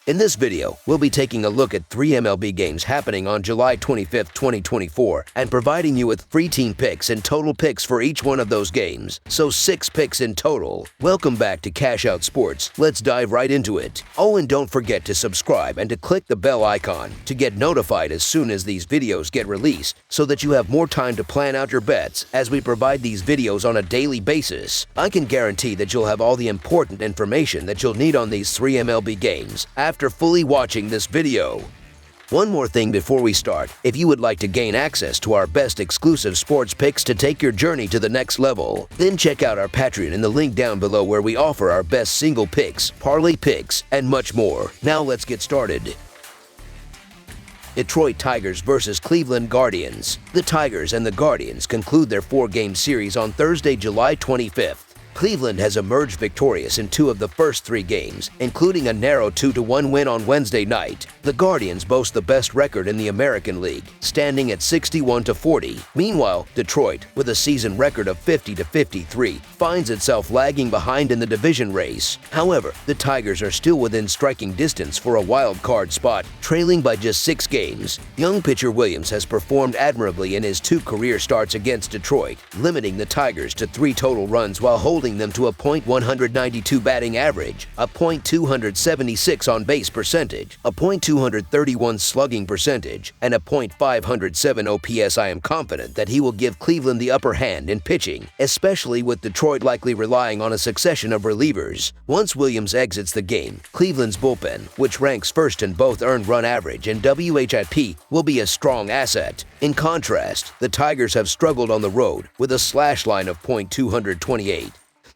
In this video, we'll be taking a look at 3 MLB games happening on July 25, 2024, and providing you with free team picks and total picks for each one of those games, so 6 picks in total. Welcome back to Cash Out Sports. Let's dive right into it. Oh, and don't forget to subscribe and to click the bell icon to get notified as soon as these videos get released, so that you have more time to plan out your bets as we provide these videos on a daily basis. I can guarantee that you'll have all the important information that you'll need on these 3 MLB games after fully watching this video. One more thing before we start, if you would like to gain access to our best exclusive sports picks to take your journey to the next level, then check out our Patreon in the link down below where we offer our best single picks, parlay picks, and much more. Now let's get started. Detroit Tigers versus Cleveland Guardians. The Tigers and the Guardians conclude their 4-game series on Thursday, July 25th. Cleveland has emerged victorious in 2 of the first 3 games, including a narrow 2-1 win on Wednesday night. The Guardians boast the best record in the American League, standing at 61-40. Meanwhile, Detroit, with a season record of 50-53, finds itself lagging behind in the division race. However, the Tigers are still within striking distance for a wild card spot, trailing by just 6 games. Young pitcher Williams has performed admirably in his 2 career starts against Detroit, limiting the Tigers to 3 total runs while holding them to a .192 batting average, a .276 on-base percentage, a .231 slugging percentage, and a .507 OPS. I am confident that he will give Cleveland the upper hand in pitching, especially with Detroit likely relying on a succession of relievers. Once Williams exits the game, Cleveland's bullpen, which ranks first in both earned run average and WHIP, will be a strong asset. In contrast, the Tigers have struggled on the road with a slash line of .228.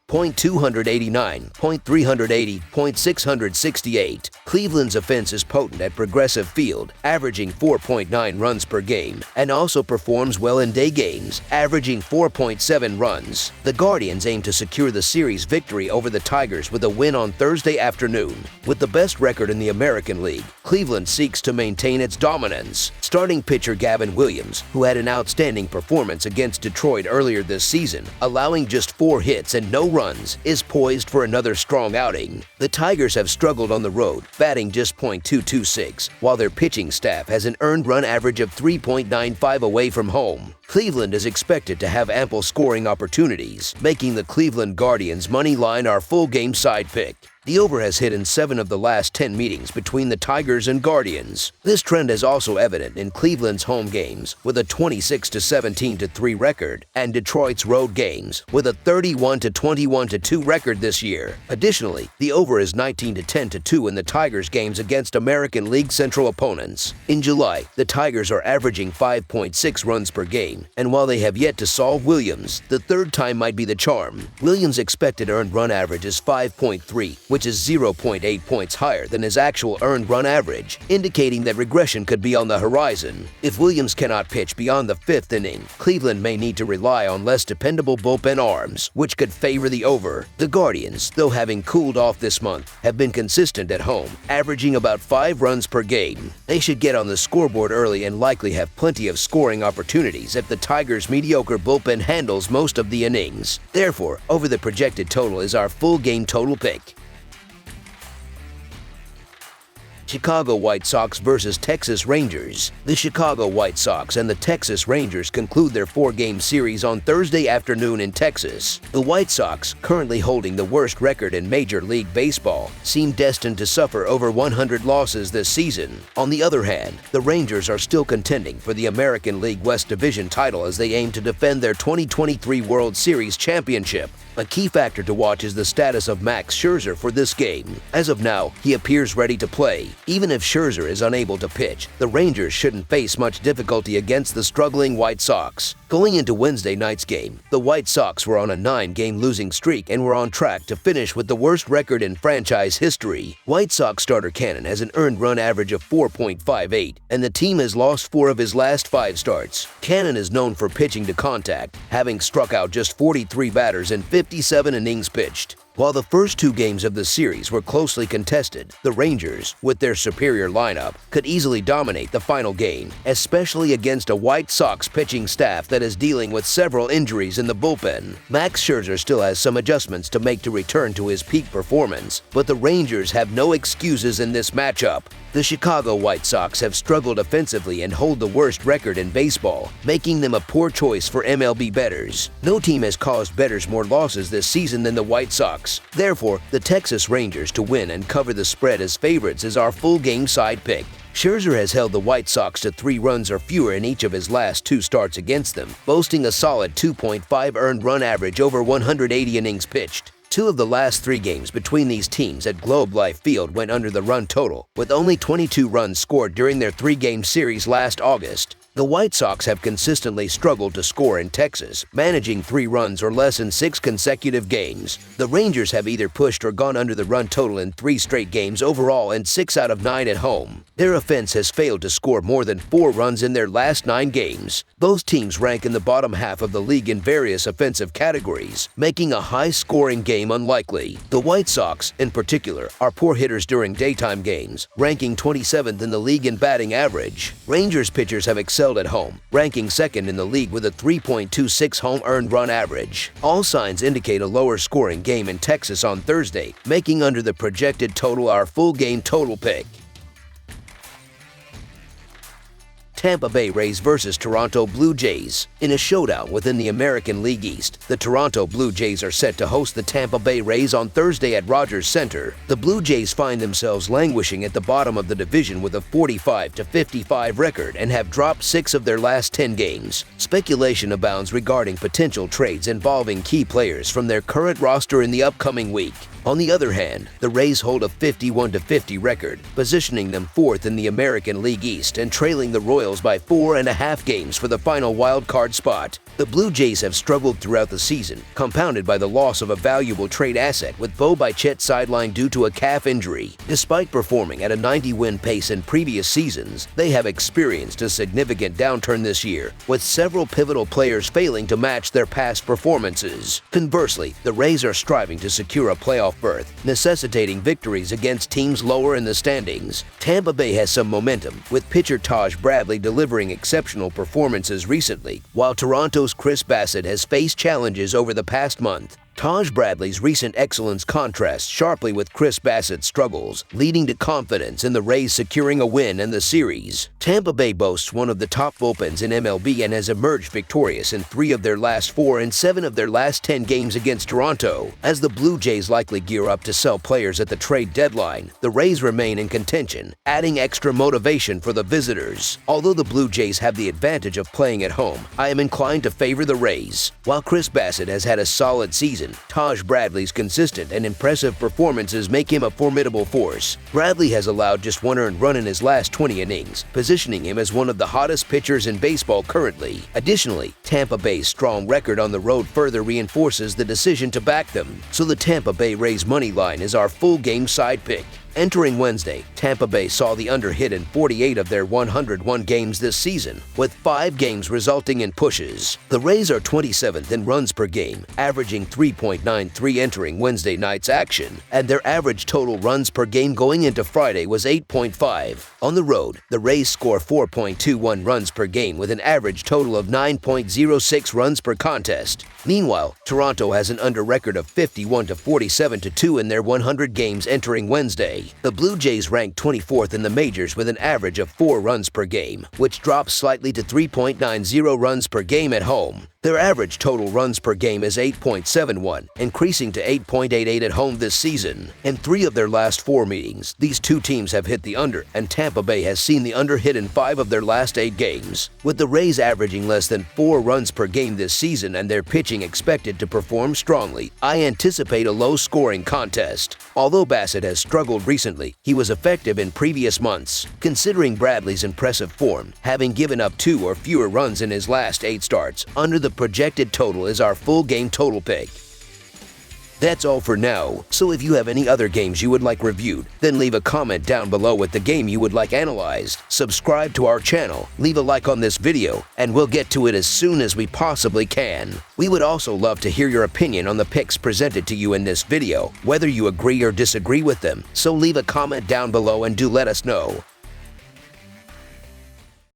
.289, .380, .668. Cleveland's offense is potent at Progressive Field, averaging 4.9 runs per game, and also performs well in day games, averaging 4.7 runs. The Guardians aim to secure the series victory over the Tigers with a win on Thursday afternoon. With the best record in the American League, Cleveland seeks to maintain its dominance. Starting pitcher Gavin Williams, who had an outstanding performance against Detroit earlier this season, allowing just 4 hits and no runs, is poised for another strong outing. The Tigers have struggled on the road, batting just .226, while their pitching staff has an earned run average of 3.95 away from home. Cleveland is expected to have ample scoring opportunities, making the Cleveland Guardians money line our full game side pick. The over has hit in 7 of the last 10 meetings between the Tigers and Guardians. This trend is also evident in Cleveland's home games, with a 26-17-3 record, and Detroit's road games, with a 31-21-2 record this year. Additionally, the over is 19-10-2 in the Tigers' games against American League Central opponents. In July, the Tigers are averaging 5.6 runs per game, and while they have yet to solve Williams, the third time might be the charm. Williams' expected earned run average is 5.3, which is 0.8 points higher than his actual earned run average, indicating that regression could be on the horizon. If Williams cannot pitch beyond the 5th inning, Cleveland may need to rely on less dependable bullpen arms, which could favor the over. The Guardians, though having cooled off this month, have been consistent at home, averaging about 5 runs per game. They should get on the scoreboard early and likely have plenty of scoring opportunities if the Tigers' mediocre bullpen handles most of the innings. Therefore, over the projected total is our full game total pick. Chicago White Sox versus Texas Rangers. The Chicago White Sox and the Texas Rangers conclude their 4-game series on Thursday afternoon in Texas. The White Sox, currently holding the worst record in Major League Baseball, seem destined to suffer over 100 losses this season. On the other hand, the Rangers are still contending for the American League West Division title as they aim to defend their 2023 World Series championship. A key factor to watch is the status of Max Scherzer for this game. As of now, he appears ready to play. Even if Scherzer is unable to pitch, the Rangers shouldn't face much difficulty against the struggling White Sox. Going into Wednesday night's game, the White Sox were on a 9-game losing streak and were on track to finish with the worst record in franchise history. White Sox starter Cannon has an earned run average of 4.58, and the team has lost 4 of his last 5 starts. Cannon is known for pitching to contact, having struck out just 43 batters in 57 innings pitched. While the first 2 games of the series were closely contested, the Rangers, with their superior lineup, could easily dominate the final game, especially against a White Sox pitching staff that that is dealing with several injuries in the bullpen. Max Scherzer still has some adjustments to make to return to his peak performance, but the Rangers have no excuses in this matchup. The Chicago White Sox have struggled offensively and hold the worst record in baseball, making them a poor choice for MLB bettors. No team has caused bettors more losses this season than the White Sox. Therefore, the Texas Rangers to win and cover the spread as favorites is our full game side pick. Scherzer has held the White Sox to 3 runs or fewer in each of his last 2 starts against them, boasting a solid 2.5 earned run average over 180 innings pitched. 2 of the last 3 games between these teams at Globe Life Field went under the run total, with only 22 runs scored during their 3-game series last August. The White Sox have consistently struggled to score in Texas, managing 3 runs or less in 6 consecutive games. The Rangers have either pushed or gone under the run total in 3 straight games overall and 6 out of 9 at home. Their offense has failed to score more than 4 runs in their last 9 games. Both teams rank in the bottom half of the league in various offensive categories, making a high-scoring game unlikely. The White Sox, in particular, are poor hitters during daytime games, ranking 27th in the league in batting average. Rangers pitchers have excelled at home, ranking 2nd in the league with a 3.26 home earned run average. All signs indicate a lower scoring game in Texas on Thursday, making under the projected total our full game total pick. Tampa Bay Rays vs. Toronto Blue Jays. In a showdown within the American League East, the Toronto Blue Jays are set to host the Tampa Bay Rays on Thursday at Rogers Center. The Blue Jays find themselves languishing at the bottom of the division with a 45-55 record and have dropped 6 of their last 10 games. Speculation abounds regarding potential trades involving key players from their current roster in the upcoming week. On the other hand, the Rays hold a 51-50 record, positioning them 4th in the American League East and trailing the Royals by 4.5 games for the final wild card spot. The Blue Jays have struggled throughout the season, compounded by the loss of a valuable trade asset with Bo Bichette sidelined due to a calf injury. Despite performing at a 90-win pace in previous seasons, they have experienced a significant downturn this year, with several pivotal players failing to match their past performances. Conversely, the Rays are striving to secure a playoff berth, necessitating victories against teams lower in the standings. Tampa Bay has some momentum, with pitcher Taj Bradley delivering exceptional performances recently, while Toronto's Chris Bassett has faced challenges over the past month. Taj Bradley's recent excellence contrasts sharply with Chris Bassett's struggles, leading to confidence in the Rays securing a win in the series. Tampa Bay boasts one of the top bullpens in MLB and has emerged victorious in 3 of their last 4 and 7 of their last 10 games against Toronto. As the Blue Jays likely gear up to sell players at the trade deadline, the Rays remain in contention, adding extra motivation for the visitors. Although the Blue Jays have the advantage of playing at home, I am inclined to favor the Rays. While Chris Bassett has had a solid season, Taj Bradley's consistent and impressive performances make him a formidable force. Bradley has allowed just 1 earned run in his last 20 innings, positioning him as one of the hottest pitchers in baseball currently. Additionally, Tampa Bay's strong record on the road further reinforces the decision to back them, so the Tampa Bay Rays money line is our full game side pick. Entering Wednesday, Tampa Bay saw the under hit in 48 of their 101 games this season, with 5 games resulting in pushes. The Rays are 27th in runs per game, averaging 3.93 entering Wednesday night's action, and their average total runs per game going into Friday was 8.5. On the road, the Rays score 4.21 runs per game with an average total of 9.06 runs per contest. Meanwhile, Toronto has an under record of 51-47-2 in their 100 games entering Wednesday. The Blue Jays rank 24th in the majors with an average of 4 runs per game, which drops slightly to 3.90 runs per game at home. Their average total runs per game is 8.71, increasing to 8.88 at home this season. In 3 of their last 4 meetings, these 2 teams have hit the under, and Tampa Bay has seen the under hit in 5 of their last 8 games. With the Rays averaging less than 4 runs per game this season and their pitching expected to perform strongly, I anticipate a low-scoring contest. Although Bassett has struggled recently, he was effective in previous months. Considering Bradley's impressive form, having given up 2 or fewer runs in his last 8 starts, under the projected total is our full game total pick. That's all for now, so if you have any other games you would like reviewed, then leave a comment down below with the game you would like analyzed. Subscribe to our channel, leave a like on this video, and we'll get to it as soon as we possibly can. We would also love to hear your opinion on the picks presented to you in this video, whether you agree or disagree with them, so leave a comment down below and do let us know.